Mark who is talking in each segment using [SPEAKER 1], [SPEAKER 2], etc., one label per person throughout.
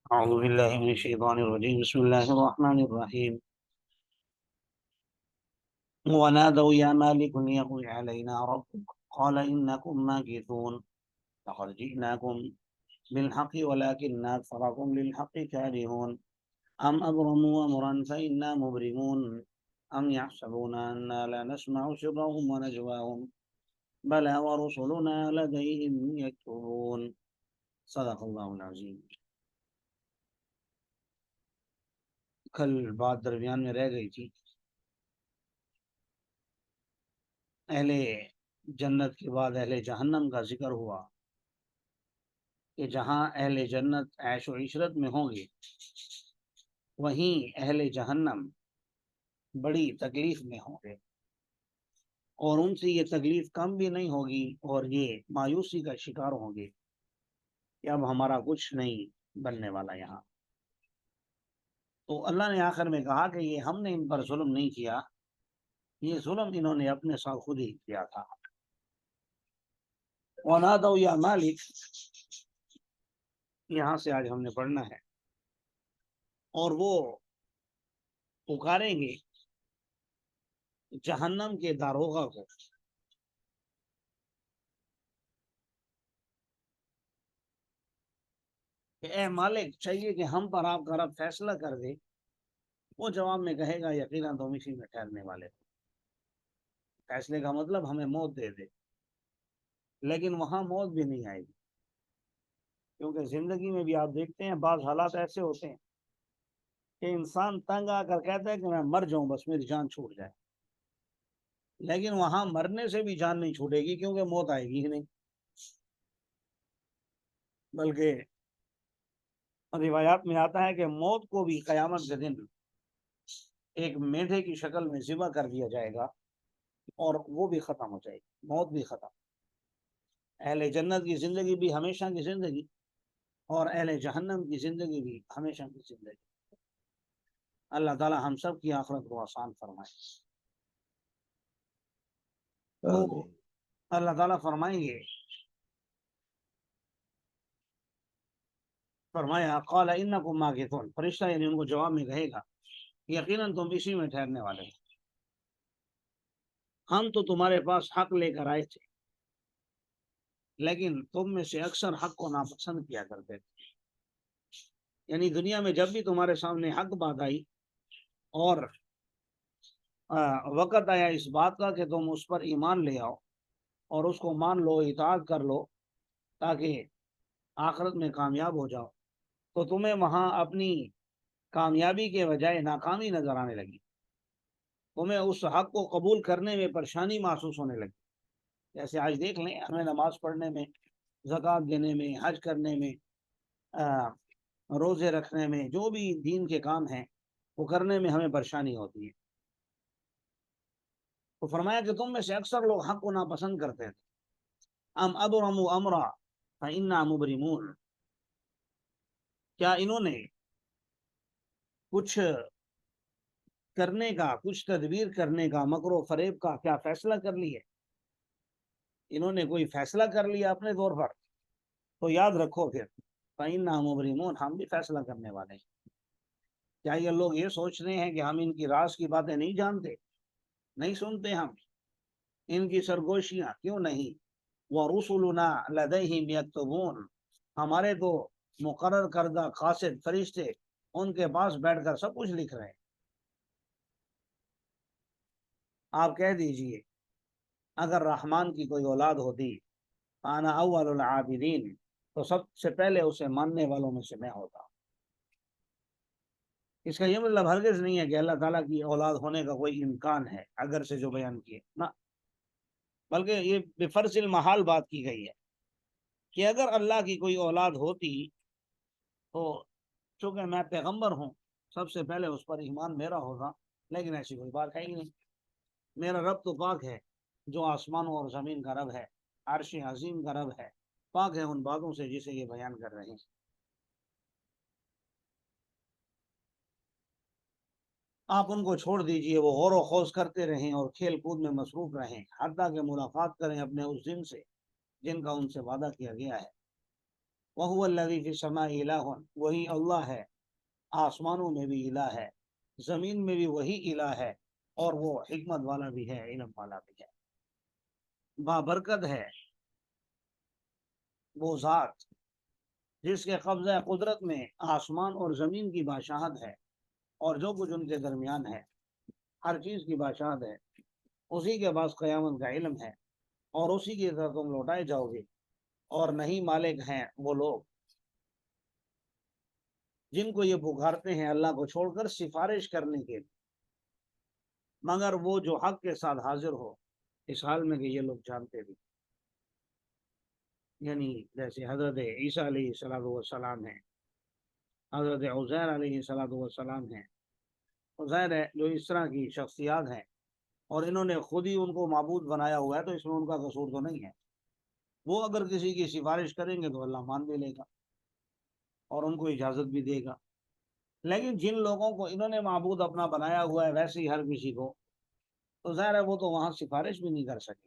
[SPEAKER 1] أعوذ بالله من الشيطان الرجيم بسم الله الرحمن الرحيم ونادوا يا مالك ليقضي علينا ربك قال إنكم ماكثون لقد جئناكم بالحق ولكن أكثركم للحق كارهون أم أبرموا أمرا فإنا مبرمون أم يحسبون أنا لا نسمع سرهم ونجواهم بلى ورسلنا لديهم يكتبون صدق الله العظيم. کل بات درمیان میں رہ گئی تھی. اہل جنت کے بعد اہل جہنم کا ذکر ہوا کہ جہاں اہل جنت عیش و عشرت میں ہوں گے وہیں اہل جہنم بڑی تکلیف میں ہوں گے اور ان سے یہ تکلیف کم بھی نہیں ہوگی اور یہ مایوسی کا شکار ہوں گے کہ اب ہمارا کچھ نہیں بننے والا یہاں. تو اللہ نے آخر میں کہا کہ یہ ہم نے ان پر ظلم نہیں کیا، یہ ظلم انہوں نے اپنے ساتھ خود ہی کیا تھا. وَنَادَوْا يَا مالک، یہاں سے آج ہم نے پڑھنا ہے. اور وہ پکاریں گے جہنم کے داروغہ کو کہ اے مالک، چاہیے کہ ہم پر آپ کا رب فیصلہ کر دے. وہ جواب میں کہے گا یقیناً تم اسی میں ٹھہرنے والے ہو. فیصلے کا مطلب ہمیں موت دے دے، لیکن وہاں موت بھی نہیں آئے گی، کیونکہ زندگی میں بھی آپ دیکھتے ہیں بعض حالات ایسے ہوتے ہیں کہ انسان تنگ آ کر کہتا ہے کہ میں مر جاؤں بس میری جان چھوٹ جائے، لیکن وہاں مرنے سے بھی جان نہیں چھوٹے گی کیونکہ موت آئے گی ہی نہیں. بلکہ روایات میں آتا ہے کہ موت کو بھی قیامت کے دن ایک میڈے کی شکل میں ذبح کر دیا جائے گا اور وہ بھی ختم ہو جائے گی، موت بھی ختم. اہل جنت کی زندگی بھی ہمیشہ کی زندگی اور اہل جہنم کی زندگی بھی ہمیشہ کی زندگی. اللہ تعالی ہم سب کی آخرت کو آسان فرمائے. تو اللہ تعالیٰ فرمائیں گے، فرمایا قال انکم ماکثون، فرشتہ یعنی ان کو جواب میں کہے گا یقیناً تم اسی میں ٹھہرنے والے ہو. ہم تو تمہارے پاس حق لے کر آئے تھے لیکن تم میں سے اکثر حق کو ناپسند کیا کرتے تھے. یعنی دنیا میں جب بھی تمہارے سامنے حق بات آئی اور وقت آیا اس بات کا کہ تم اس پر ایمان لے آؤ اور اس کو مان لو، اطاعت کر لو تاکہ آخرت میں کامیاب ہو جاؤ، تو تمہیں وہاں اپنی کامیابی کے بجائے ناکامی نظر آنے لگی. تمہیں اس حق کو قبول کرنے میں پریشانی محسوس ہونے لگی. جیسے آج دیکھ لیں، ہمیں نماز پڑھنے میں، زکوٰۃ دینے میں، حج کرنے میں، روزے رکھنے میں، جو بھی دین کے کام ہیں وہ کرنے میں ہمیں پریشانی ہوتی ہے. تو فرمایا کہ تم میں سے اکثر لوگ حق کو ناپسند کرتے تھے. ام ابرموا امرا فإنا مبرمون، کیا انہوں نے کچھ کرنے کا، کچھ تدبیر کرنے کا، مکر و فریب کا کیا فیصلہ کر لیا؟ انہوں نے کوئی فیصلہ کر لیا اپنے طور پر؟ تو یاد رکھو پھر فإنا مبرمون، ہم بھی فیصلہ کرنے والے ہیں. کیا یہ لوگ یہ سوچ رہے ہیں کہ ہم ان کی راز کی باتیں نہیں جانتے، نہیں سنتے ہم ان کی سرگوشیاں؟ کیوں نہیں. وَرُسُلُنَا لَدَيْهِمْ يَكْتُبُونَ، ہمارے تو مقرر کردہ قاصد فرشتے ان کے پاس بیٹھ کر سب کچھ لکھ رہے ہیں. آپ کہہ دیجئے اگر رحمان کی کوئی اولاد ہوتی انا اول العابدین، تو سب سے پہلے اسے ماننے والوں میں سے میں ہوتا. اس کا یہ مطلب ہرگز نہیں ہے کہ اللہ تعالیٰ کی اولاد ہونے کا کوئی امکان ہے اگر سے جو بیان کیے نہ، بلکہ یہ بفرض المحال بات کی گئی ہے کہ اگر اللہ کی کوئی اولاد ہوتی تو چونکہ میں پیغمبر ہوں سب سے پہلے اس پر ایمان میرا ہوگا، لیکن ایسی کوئی بات ہے ہی نہیں. میرا رب تو پاک ہے، جو آسمانوں اور زمین کا رب ہے، عرش عظیم کا رب ہے، پاک ہے ان باتوں سے جسے یہ بیان کر رہے ہیں. آپ ان کو چھوڑ دیجئے، وہ غور و خوض کرتے رہیں اور کھیل کود میں مصروف رہیں حتیٰ کہ ملاقات کریں اپنے اس دن سے جن کا ان سے وعدہ کیا گیا ہے. وَهُوَ الَّذِي فِي السَّمَاءِ إِلَٰهٌ، وہی اللہ ہے، آسمانوں میں بھی الہ ہے، زمین میں بھی وہی الہ ہے، اور وہ حکمت والا بھی ہے، علم والا بھی ہے، بابرکت ہے وہ ذات جس کے قبضہ قدرت میں آسمان اور زمین کی بادشاہت ہے، اور جو کچھ ان کے درمیان ہے ہر چیز کی بادشاہت ہے، اسی کے پاس قیامت کا علم ہے، اور اسی کی طرف تم لوٹائے جاؤ گے، اور نہیں مالک ہیں وہ لوگ جن کو یہ پکارتے ہیں اللہ کو چھوڑ کر سفارش کرنے کے لیے، مگر وہ جو حق کے ساتھ حاضر ہو، اس حال میں کہ یہ لوگ جانتے بھی، یعنی جیسے حضرت عیسیٰ علیہ السلام ہیں، حضرت عزیر علیہ السلام ہیں، عزیر ہے جو اس طرح کی شخصیات ہیں، اور انہوں نے خود ہی ان کو معبود بنایا ہوا ہے، تو اس میں ان کا قصور تو نہیں ہے، وہ اگر کسی کی سفارش کریں گے تو اللہ مان بھی لے گا اور ان کو اجازت بھی دے گا، لیکن جن لوگوں کو انہوں نے معبود اپنا بنایا ہوا ہے ویسے ہی ہر کسی کو، تو ظاہر ہے وہ تو وہاں سفارش بھی نہیں کر سکے۔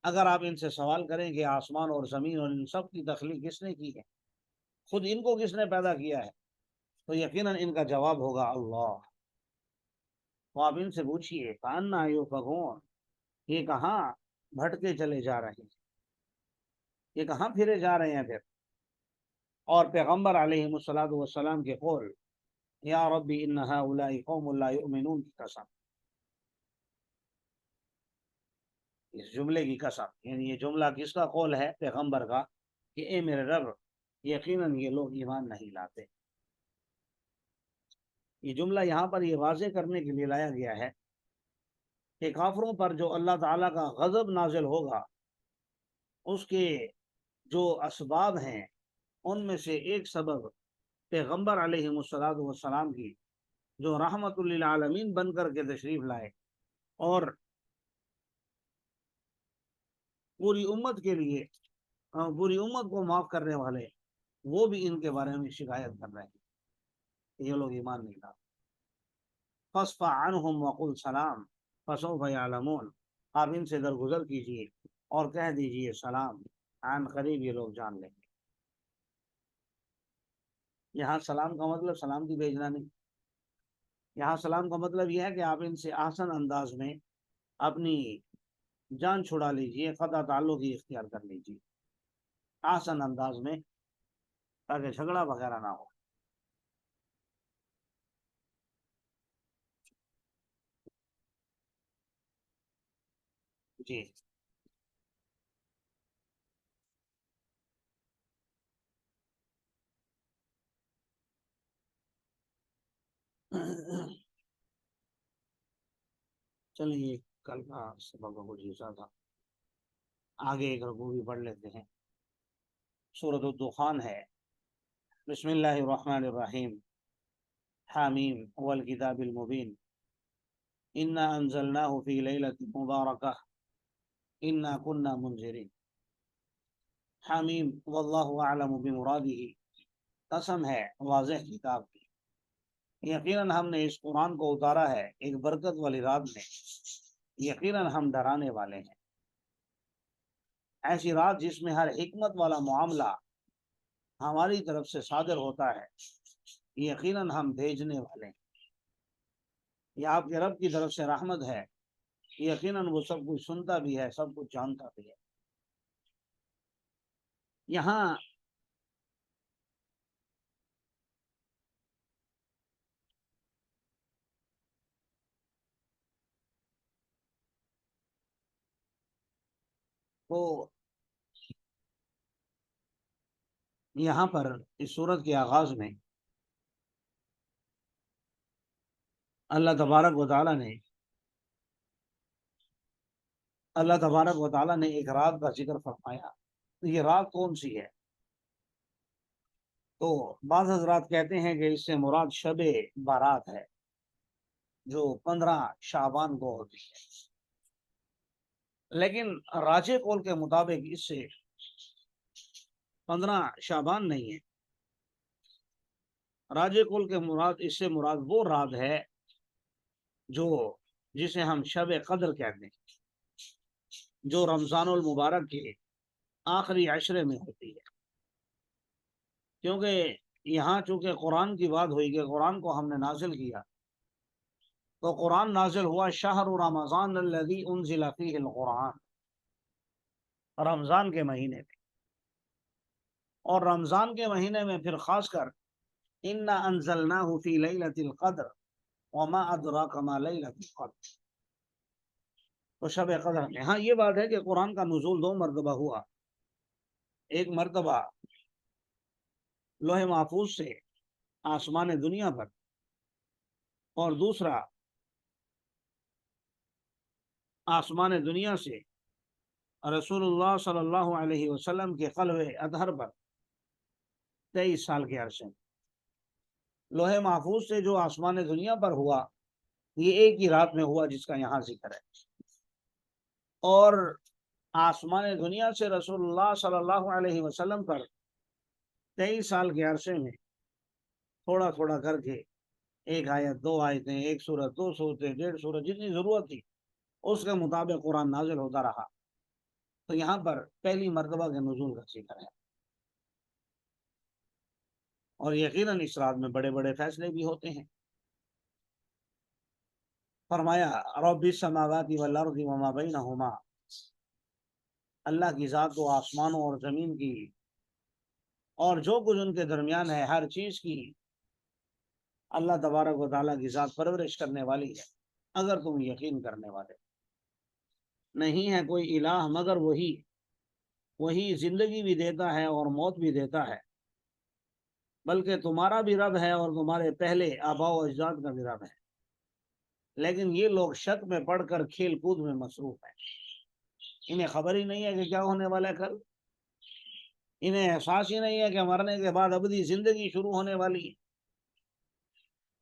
[SPEAKER 1] اگر آپ ان سے سوال کریں کہ آسمان اور زمین اور ان سب کی تخلیق کس نے کی ہے، خود ان کو کس نے پیدا کیا ہے، تو یقیناً ان کا جواب ہوگا اللہ۔ تو آپ ان سے پوچھئے فَأَنَّىٰ يُؤْفَكُونَ، یہ کہاں بھٹکے چلے جا رہے ہیں، یہ کہاں پھرے جا رہے ہیں پھر۔ اور پیغمبر علیہ السلام کے قول یا ربی ان هؤلاء قوم لا يؤمنون کی قسم، اس جملے کی قسم، یعنی یہ جملہ کس کا قول ہے؟ پیغمبر کا، کہ اے میرے رب یقیناً یہ لوگ ایمان نہیں لاتے۔ یہ جملہ یہاں پر یہ واضح کرنے کے لیے لایا گیا ہے کہ کافروں پر جو اللہ تعالیٰ کا غضب نازل ہوگا، اس کے جو اسباب ہیں ان میں سے ایک سبب پیغمبر علیہ السلام کی جو رحمت للعالمین بن کر کے تشریف لائے اور پوری امت کے لیے پوری امت کو معاف کرنے والے، وہ بھی ان کے بارے میں شکایت کر رہے ہیں کہ یہ لوگ ایمان نہیں لاتے۔ فَاصْفَحْ عَنْهُمْ وَقُلْ سَلَامٌ فَسَوْفَ يَعْلَمُونَ، آپ ان سے درگزر کیجئے اور کہہ دیجئے سلام، عن قریب یہ لوگ جان لیں گے۔ یہاں سلام کا مطلب سلامتی بھیجنا نہیں، یہاں سلام کا مطلب یہ ہے کہ آپ ان سے آسن انداز میں اپنی جان چھڑا لیجئے، قطع تعلق ہی اختیار کر لیجئے، آسن انداز میں، تاکہ جھگڑا وغیرہ نہ ہو۔ جی چلیے کل کا سبق کچھ حصہ تھا، آگے ایک رکوع بھی پڑھ لیتے ہیں۔ سورۃ الدخان ہے۔ بسم اللہ الرحمن الرحیم، حامیم والکتاب المبین، انا انزلناہ فی لیلۃ مبارکہ انا کنا منذرین۔ حامیم واللہ اعلم بمرادہ، قسم ہے واضح کتاب کی، یقیناً ہم نے اس قرآن کو اتارا ہے ایک برکت والی رات میں، یقیناً ہم ڈرانے والے ہیں۔ ایسی رات جس میں ہر حکمت والا معاملہ ہماری طرف سے صادر ہوتا ہے، یقیناً ہم بھیجنے والے ہیں۔ یہ آپ کے رب کی طرف سے رحمت ہے، یقیناً وہ سب کچھ سنتا بھی ہے، سب کچھ جانتا بھی ہے۔ یہاں وہ یہاں پر اس سورت کے آغاز میں اللہ تبارک و تعالیٰ نے ایک رات کا ذکر فرمایا۔ یہ رات کون سی ہے؟ تو بعض حضرات کہتے ہیں کہ اس سے مراد شب بارات ہے، جو 15 شعبان کو ہوتی ہے، لیکن راجح قول کے مطابق اس سے 15 شعبان نہیں ہے، راجح قول کے اس سے مراد وہ رات ہے جو جسے ہم شب قدر کہتے ہیں، جو رمضان المبارک کے آخری عشرے میں ہوتی ہے، کیونکہ یہاں چونکہ قرآن کی بات ہوئی کہ قرآن کو ہم نے نازل کیا، تو قرآن نازل ہوا شہر رمضان الذی انزل فیہ القرآن، رمضان کے مہینے میں، اور رمضان کے مہینے میں پھر خاص کر انا انزلناہ فی لیلۃ القدر وما ادراک ما لیلۃ القدر، تو شب قدر میں۔ ہاں یہ بات ہے کہ قرآن کا نزول 2 مرتبہ ہوا، ایک مرتبہ لوح محفوظ سے آسمان دنیا پر، اور دوسرا آسمان دنیا سے رسول اللہ صلی اللہ علیہ وسلم کے قلب اطہر پر 23 سال کے عرصے میں۔ لوح محفوظ سے جو آسمان دنیا پر ہوا یہ ایک ہی رات میں ہوا جس کا یہاں ذکر ہے، اور آسمان دنیا سے رسول اللہ صلی اللہ علیہ وسلم پر 23 سال کے عرصے میں تھوڑا تھوڑا کر کے 1 آیت 2 آیتیں، 1 سورت 2 سورتیں 1.5 سورت، جتنی ضرورت تھی اس کے مطابق قرآن نازل ہوتا رہا، تو یہاں پر پہلی مرتبہ کے نزول کا ذکر ہے، اور یقیناً اس رات میں بڑے بڑے فیصلے بھی ہوتے ہیں۔ فرمایا رب السماوات والارض وما بینہما، اللہ کی ذات کو آسمانوں اور زمین کی اور جو کچھ ان کے درمیان ہے ہر چیز کی اللہ تبارک و تعالیٰ کی ذات پرورش کرنے والی ہے، اگر تم یقین کرنے والے۔ نہیں ہے کوئی الہ مگر وہی زندگی بھی دیتا ہے اور موت بھی دیتا ہے، بلکہ تمہارا بھی رب ہے اور تمہارے پہلے آباء و اجداد کا بھی رب ہے، لیکن یہ لوگ شک میں پڑھ کر کھیل کود میں مصروف ہیں۔ انہیں خبر ہی نہیں ہے کہ کیا ہونے والا ہے کل، انہیں احساس ہی نہیں ہے کہ مرنے کے بعد ابدی زندگی شروع ہونے والی ہے،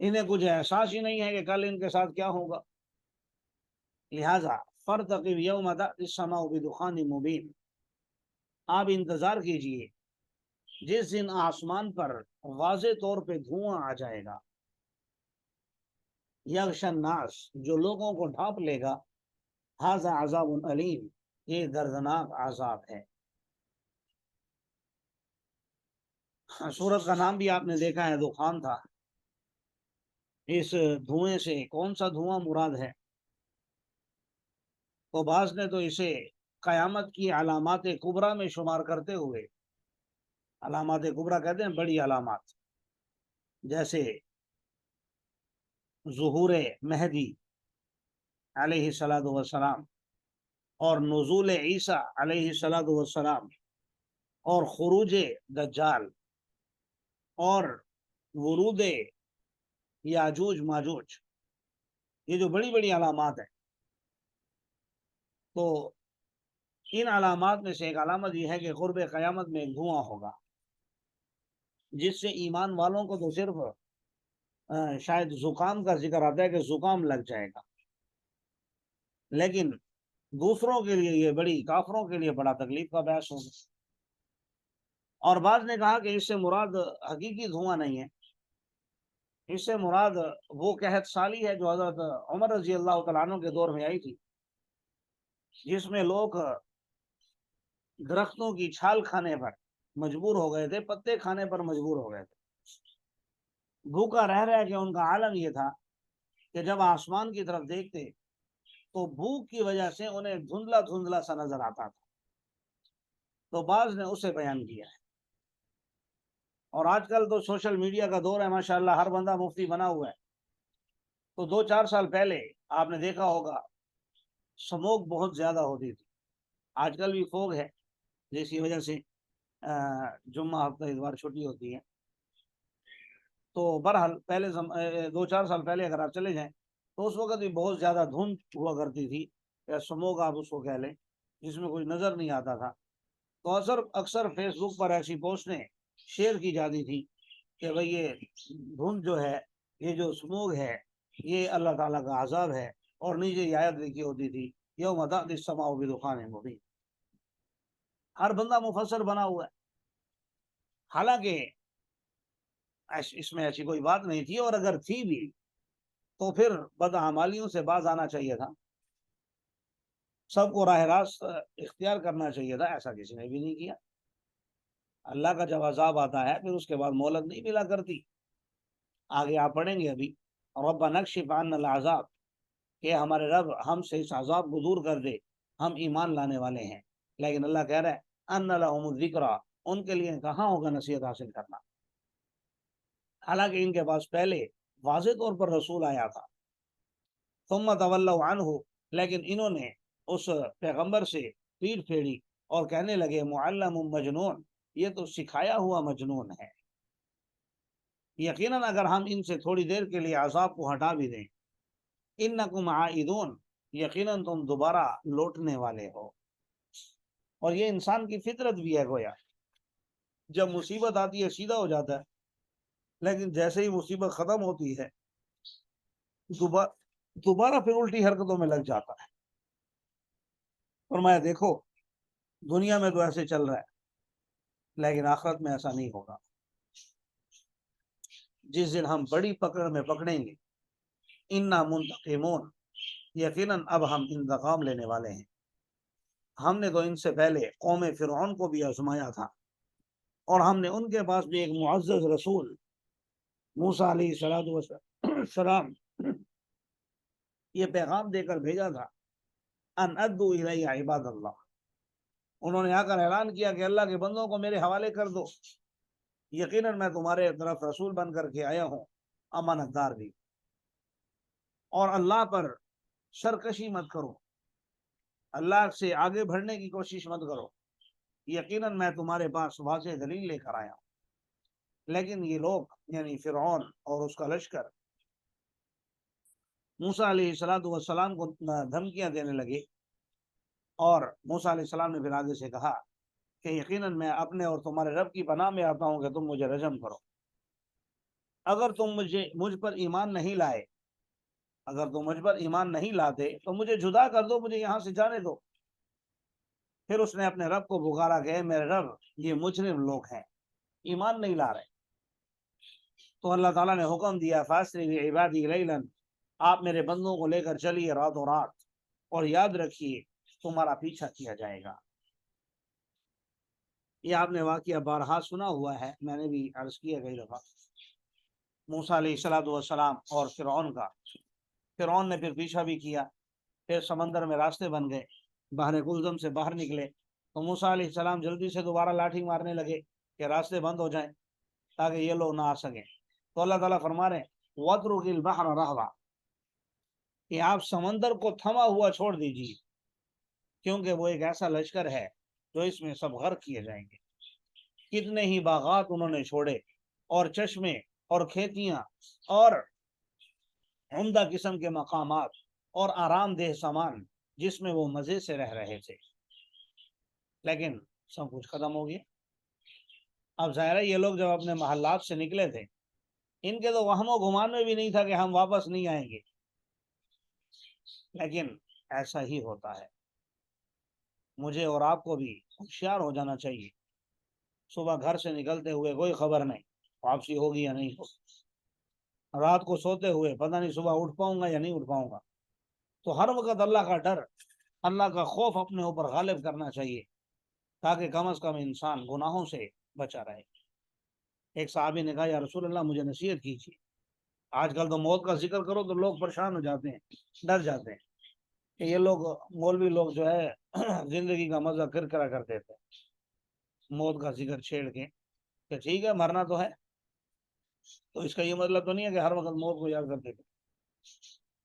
[SPEAKER 1] انہیں کچھ احساس ہی نہیں ہے کہ کل ان کے ساتھ کیا ہوگا۔ لہذا فارتقب یوم تأتی السماء بدخان مبین، آپ انتظار کیجئے جس دن آسمان پر واضح طور پہ دھواں آ جائے گا، یغشی الناس، جو لوگوں کو ڈھانپ لے گا، ھذا عذاب علیم، یہ دردناک عذاب ہے۔ سورت کا نام بھی آپ نے دیکھا ہے دخان تھا، اس دھوئیں سے کون سا دھواں مراد ہے؟ تو بعض نے تو اسے قیامت کی علامات کبریٰ میں شمار کرتے ہوئے، علامات کبریٰ کہتے ہیں بڑی علامات، جیسے ظہور مہدی علیہ الصلوۃ والسلام، اور نزول عیسیٰ علیہ الصلوۃ والسلام، اور خروج دجال، اور ورود یاجوج ماجوج، یہ جو بڑی بڑی علامات ہیں، تو ان علامات میں سے ایک علامت یہ ہے کہ قرب قیامت میں ایک دھواں ہوگا، جس سے ایمان والوں کو تو صرف شاید زکام کا ذکر آتا ہے کہ زکام لگ جائے گا، لیکن دوسروں کے لیے یہ بڑی، کافروں کے لیے بڑا تکلیف کا باعث ہوگا۔ اور بعض نے کہا کہ اس سے مراد حقیقی دھواں نہیں ہے، اس سے مراد وہ قحط سالی ہے جو حضرت عمر رضی اللہ تعالیٰ عنہ کے دور میں آئی تھی، جس میں لوگ درختوں کی چھال کھانے پر مجبور ہو گئے تھے، پتے کھانے پر مجبور ہو گئے تھے، بھوکا رہ رہ کے ان کا عالم یہ تھا کہ جب آسمان کی طرف دیکھتے تو بھوک کی وجہ سے انہیں دھندلا دھندلا سا نظر آتا تھا، تو بعض نے اسے بیان کیا ہے۔ اور آج کل تو سوشل میڈیا کا دور ہے، ماشاءاللہ ہر بندہ مفتی بنا ہوا ہے، تو 2-4 سال پہلے آپ نے دیکھا ہوگا سموگ بہت زیادہ ہوتی تھی، آج کل بھی فوگ ہے، جس کی وجہ سے جمعہ ہفتہ اتوار چھٹی ہوتی ہے، تو بہرحال پہلے 2-4 سال پہلے اگر آپ چلے جائیں تو اس وقت بھی بہت زیادہ دھند ہوا کرتی تھی، یا سموگ آپ اس کو کہہ لیں، جس میں کچھ نظر نہیں آتا تھا، تو اکثر فیس بک پر ایسی پوسٹیں شیئر کی جاتی تھی کہ بھئی یہ دھند جو ہے، یہ جو سموگ ہے، یہ اللہ تعالیٰ کا عذاب ہے، اور نیچے یہ آیت لکھی ہوتی تھی یوم تأتی السماء بدخان مبین۔ ہر بندہ مفسر بنا ہوا ہے، حالانکہ اس میں ایسی کوئی بات نہیں تھی، اور اگر تھی بھی تو پھر بدعمالیوں سے باز آنا چاہیے تھا۔ سب کو راہ راست اختیار کرنا چاہیے تھا، ایسا کسی نے بھی نہیں کیا۔ اللہ کا جب عذاب آتا ہے پھر اس کے بعد مہلت نہیں ملا کرتی۔ آگے آپ پڑھیں گے ابھی، ربنا اکشف عنا العذاب، کہ ہمارے رب ہم سے اس عذاب کو دور کر دے، ہم ایمان لانے والے ہیں۔ لیکن اللہ کہہ رہا ہے ان لهم الذکریٰ، ان کے لیے کہاں ہوگا نصیحت حاصل کرنا، حالانکہ ان کے پاس پہلے واضح طور پر رسول آیا تھا۔ ثم تولوا عنہ، لیکن انہوں نے اس پیغمبر سے پیٹھ پھیری اور کہنے لگے معلم مجنون، یہ تو سکھایا ہوا مجنون ہے۔ یقیناً اگر ہم ان سے تھوڑی دیر کے لیے عذاب کو ہٹا بھی دیں، انکم عائدون، یقیناً تم دوبارہ لوٹنے والے ہو۔ اور یہ انسان کی فطرت بھی ہے، گویا جب مصیبت آتی ہے سیدھا ہو جاتا ہے، لیکن جیسے ہی مصیبت ختم ہوتی ہے دوبارہ پھر الٹی حرکتوں میں لگ جاتا ہے۔ فرمایا دیکھو دنیا میں تو ایسے چل رہا ہے، لیکن آخرت میں ایسا نہیں ہوگا۔ جس دن ہم بڑی پکڑ میں پکڑیں گے، انا منتقمون، یقیناً اب ہم انتقام لینے والے ہیں۔ ہم نے تو ان سے پہلے قوم فرعون کو بھی آزمایا تھا، اور ہم نے ان کے پاس بھی ایک معزز رسول موسیٰ علیہ السلام یہ پیغام دے کر بھیجا تھا، ان ادو الی عباد اللہ، انہوں نے آ کر اعلان کیا کہ اللہ کے بندوں کو میرے حوالے کر دو، یقیناً میں تمہارے طرف رسول بن کر کے آیا ہوں، امانت دار بھی، اور اللہ پر سرکشی مت کرو، اللہ سے آگے بڑھنے کی کوشش مت کرو، یقیناً میں تمہارے پاس واضح دلیل لے کر آیا ہوں۔ لیکن یہ لوگ یعنی فرعون اور اس کا لشکر موسیٰ علیہ السلام کو دھمکیاں دینے لگے، اور موسیٰ علیہ السلام نے پھر آگے سے کہا کہ یقیناً میں اپنے اور تمہارے رب کی پناہ میں آتا ہوں کہ تم مجھے رجم کرو، اگر تم مجھ پر ایمان نہیں لائے، اگر تم مجھ پر ایمان نہیں لاتے تو مجھے جدا کر دو، مجھے یہاں سے جانے دو۔ پھر اس نے اپنے رب کو پکارا کہ میرے رب یہ مجرم لوگ ہیں، ایمان نہیں لا رہے۔ تو اللہ تعالیٰ نے حکم دیا فاسری بعبادی لیلا، آپ میرے بندوں کو لے کر چلیے راتوں رات، اور یاد رکھیے تمہارا پیچھا کیا جائے گا۔ یہ آپ نے واقعہ بارہا سنا ہوا ہے، میں نے بھی عرض کیا کئی دفعہ، موسیٰ علیہ السلام اور فرعون کا۔ فرعون نے پھر پیچھا بھی کیا، پھر سمندر میں راستے بن گئے، بحر کلزم سے باہر نکلے تو موسیٰ علیہ السلام جلدی سے دوبارہ لاٹھی مارنے لگے کہ راستے بند ہو جائیں تاکہ یہ لوگ نہ آ سکیں۔ تو اللہ تعالیٰ فرما رہے ہیں وَاتْرُكِ الْبَحْرَ رَهْوًا، کہ آپ سمندر کو تھما ہوا چھوڑ دیجیے، کیونکہ وہ ایک ایسا لشکر ہے جو اس میں سب غرق کیے جائیں گے۔ کتنے ہی باغات انہوں نے چھوڑے، اور چشمے اور کھیتیاں اور عمدہ قسم کے مقامات اور آرام دہ سامان جس میں وہ مزے سے رہ رہے تھے، لیکن سب کچھ ختم ہو گیا۔ اب ظاہر ہے یہ لوگ جب اپنے محلات سے نکلے تھے، ان کے تو وہم و گمان میں بھی نہیں تھا کہ ہم واپس نہیں آئیں گے، لیکن ایسا ہی ہوتا ہے۔ مجھے اور آپ کو بھی ہوشیار ہو جانا چاہیے، صبح گھر سے نکلتے ہوئے کوئی خبر نہیں واپسی ہوگی یا نہیں ہوگی، رات کو سوتے ہوئے پتہ نہیں صبح اٹھ پاؤں گا یا نہیں اٹھ پاؤں گا، تو ہر وقت اللہ کا ڈر، اللہ کا خوف اپنے اوپر غالب کرنا چاہیے، تاکہ کم از کم انسان گناہوں سے بچا رہے۔ ایک صحابی نے کہا یا رسول اللہ مجھے نصیحت کیجیے، آج کل تو موت کا ذکر کرو تو لوگ پریشان ہو جاتے ہیں، ڈر جاتے ہیں کہ یہ لوگ مولوی لوگ جو ہے زندگی کا مزہ کرکرا کرتے تھے، موت کا ذکر چھیڑ کے کہ ٹھیک ہے مرنا تو ہے، تو اس کا یہ مطلب تو نہیں ہے کہ ہر وقت موت کو یاد کرتے تھے۔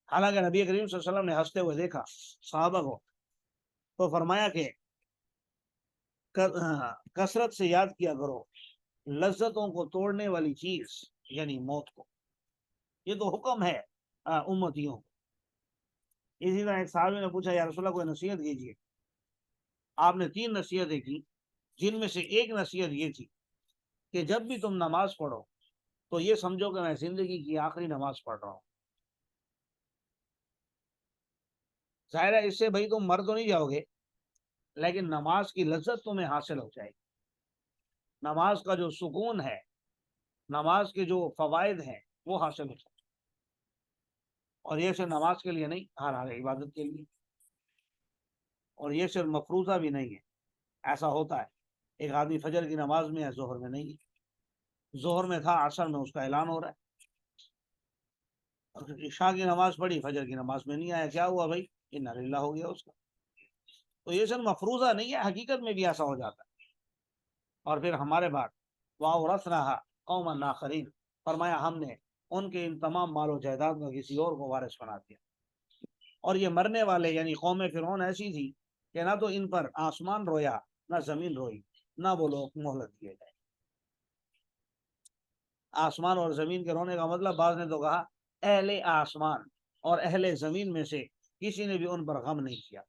[SPEAKER 1] حالانکہ نبی کریم صلی اللہ علیہ وسلم نے ہنستے ہوئے دیکھا صحابہ کو، تو فرمایا کہ کثرت سے یاد کیا کرو لذتوں کو توڑنے والی چیز یعنی موت کو، یہ تو حکم ہے امتیوں کو۔ اسی طرح ایک صحابی نے پوچھا یا رسول اللہ کوئی نصیحت کیجیے، آپ نے 3 نصیحتیں کی، جن میں سے ایک نصیحت یہ تھی کہ جب بھی تم نماز پڑھو تو یہ سمجھو کہ میں زندگی کی آخری نماز پڑھ رہا ہوں۔ ظاہر ہے اس سے بھائی تم مر تو نہیں جاؤ گے، لیکن نماز کی لذت تمہیں حاصل ہو جائے گی، نماز کا جو سکون ہے، نماز کے جو فوائد ہیں وہ حاصل ہو جائے، اور یہ صرف نماز کے لیے نہیں، ہر عبادت کے لیے۔ اور یہ صرف مفروضہ بھی نہیں ہے، ایسا ہوتا ہے ایک آدمی فجر کی نماز میں ہے، ظہر میں نہیں ہے، ظہر میں تھا، عصر میں اس کا اعلان ہو رہا ہے، اور عشاء کی نماز پڑھی، فجر کی نماز میں نہیں آیا، کیا ہوا بھائی؟ انا للہ ہو گیا اس کا۔ تو یہ صرف مفروضہ نہیں ہے، حقیقت میں بھی ایسا ہو جاتا ہے۔ اور پھر ہمارے بعد وَأَوْرَثْنَاهَا قَوْمًا آخَرِينَ، فرمایا ہم نے ان کے ان تمام مال و جائیداد میں کسی اور کو وارث بنا دیا۔ اور یہ مرنے والے یعنی قوم فرعون ایسی تھی کہ نہ تو ان پر آسمان رویا، نہ زمین روئی، نہ وہ لوگ مہلت دیے گئے۔ آسمان اور زمین کے رونے کا مطلب بعض نے تو کہا اہل آسمان اور اہل زمین میں سے کسی نے بھی ان پر غم نہیں کیا،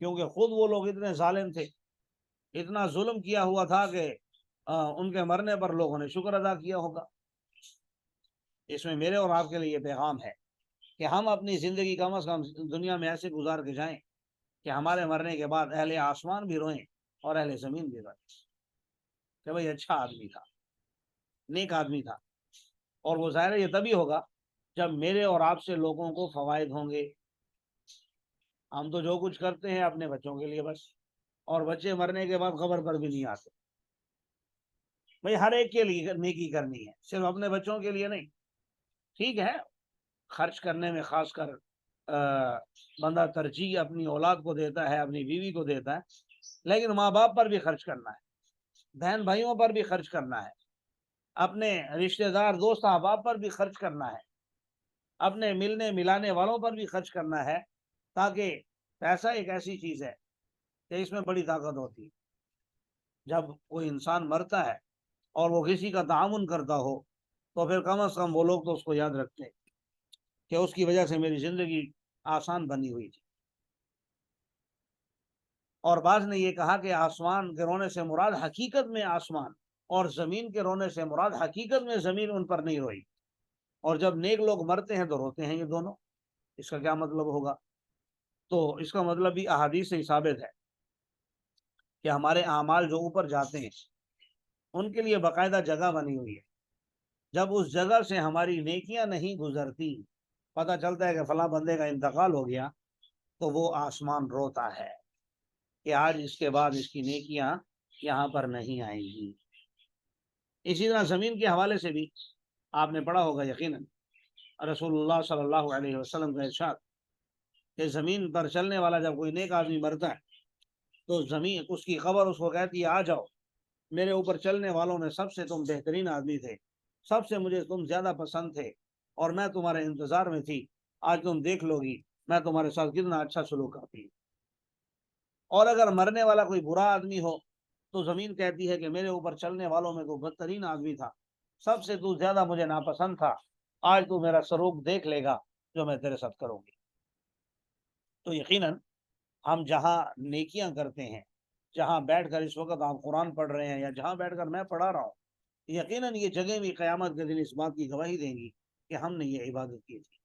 [SPEAKER 1] کیونکہ خود وہ لوگ اتنے ظالم تھے، اتنا ظلم کیا ہوا تھا کہ ان کے مرنے پر لوگوں نے شکر ادا کیا ہوگا۔ اس میں میرے اور آپ کے لیے یہ پیغام ہے کہ ہم اپنی زندگی کم از کم دنیا میں ایسے گزار کے جائیں کہ ہمارے مرنے کے بعد اہل آسمان بھی روئیں اور اہل زمین بھی روئیں کہ بھئی اچھا آدمی تھا، نیک آدمی تھا۔ اور وہ ظاہر یہ تبھی ہوگا جب میرے اور آپ سے لوگوں کو فوائد ہوں گے۔ ہم تو جو کچھ کرتے ہیں اپنے بچوں کے لیے بس، اور بچے مرنے کے بعد قبر پر بھی نہیں آتے۔ بھئی ہر ایک کے لیے نیکی کرنی ہے، صرف اپنے بچوں کے لیے نہیں۔ ٹھیک ہے، خرچ کرنے میں خاص کر بندہ ترجیح اپنی اولاد کو دیتا ہے، اپنی بیوی کو دیتا ہے، لیکن ماں باپ پر بھی خرچ کرنا ہے، بہن بھائیوں پر بھی خرچ کرنا ہے، اپنے رشتہ دار دوست احباب پر بھی خرچ کرنا ہے، اپنے ملنے ملانے والوں پر بھی خرچ کرنا ہے، تاکہ پیسہ ایک ایسی چیز ہے کہ اس میں بڑی طاقت ہوتی ہے۔ جب کوئی انسان مرتا ہے اور وہ کسی کا تعاون کرتا ہو تو پھر کم از کم وہ لوگ تو اس کو یاد رکھتے ہیں کہ اس کی وجہ سے میری زندگی آسان بنی ہوئی تھی۔ اور بعض نے یہ کہا کہ آسمان کے رونے سے مراد حقیقت میں آسمان، اور زمین کے رونے سے مراد حقیقت میں زمین ان پر نہیں روئی۔ اور جب نیک لوگ مرتے ہیں تو روتے ہیں یہ دونوں۔ اس کا کیا مطلب ہوگا؟ تو اس کا مطلب بھی احادیث سے ثابت ہے کہ ہمارے اعمال جو اوپر جاتے ہیں ان کے لیے باقاعدہ جگہ بنی ہوئی ہے۔ جب اس جگہ سے ہماری نیکیاں نہیں گزرتی، پتہ چلتا ہے کہ فلاں بندے کا انتقال ہو گیا، تو وہ آسمان روتا ہے کہ آج اس کے بعد اس کی نیکیاں یہاں پر نہیں آئیں گی۔ اسی طرح زمین کے حوالے سے بھی آپ نے پڑھا ہوگا یقیناً، رسول اللہ صلی اللہ علیہ وسلم کا ارشاد کہ زمین پر چلنے والا جب کوئی نیک آدمی مرتا ہے تو زمین اس کی خبر اس کو کہتی ہے آ جاؤ، میرے اوپر چلنے والوں میں سب سے تم بہترین آدمی تھے، سب سے مجھے تم زیادہ پسند تھے، اور میں تمہارے انتظار میں تھی، آج تم دیکھ لو گی میں تمہارے ساتھ کتنا اچھا سلوک کرتی ہوں۔ اور اگر مرنے والا کوئی برا آدمی ہو تو زمین کہتی ہے کہ میرے اوپر چلنے والوں میں تو بدترین آدمی تھا، سب سے تو زیادہ مجھے ناپسند تھا، آج تو میرا سلوک دیکھ لے گا جو میں تیرے ساتھ کروں گی۔ تو یقیناً ہم جہاں نیکیاں کرتے ہیں، جہاں بیٹھ کر اس وقت آپ قرآن پڑھ رہے ہیں یا جہاں بیٹھ کر میں پڑھا رہا ہوں، یقیناً یہ جگہ بھی قیامت کے دن اس بات کی گواہی دیں گی کہ ہم نے یہ عبادت کی تھی۔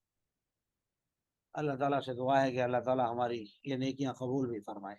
[SPEAKER 1] اللہ تعالیٰ سے دعا ہے کہ اللہ تعالیٰ ہماری یہ نیکیاں قبول بھی فرمائے۔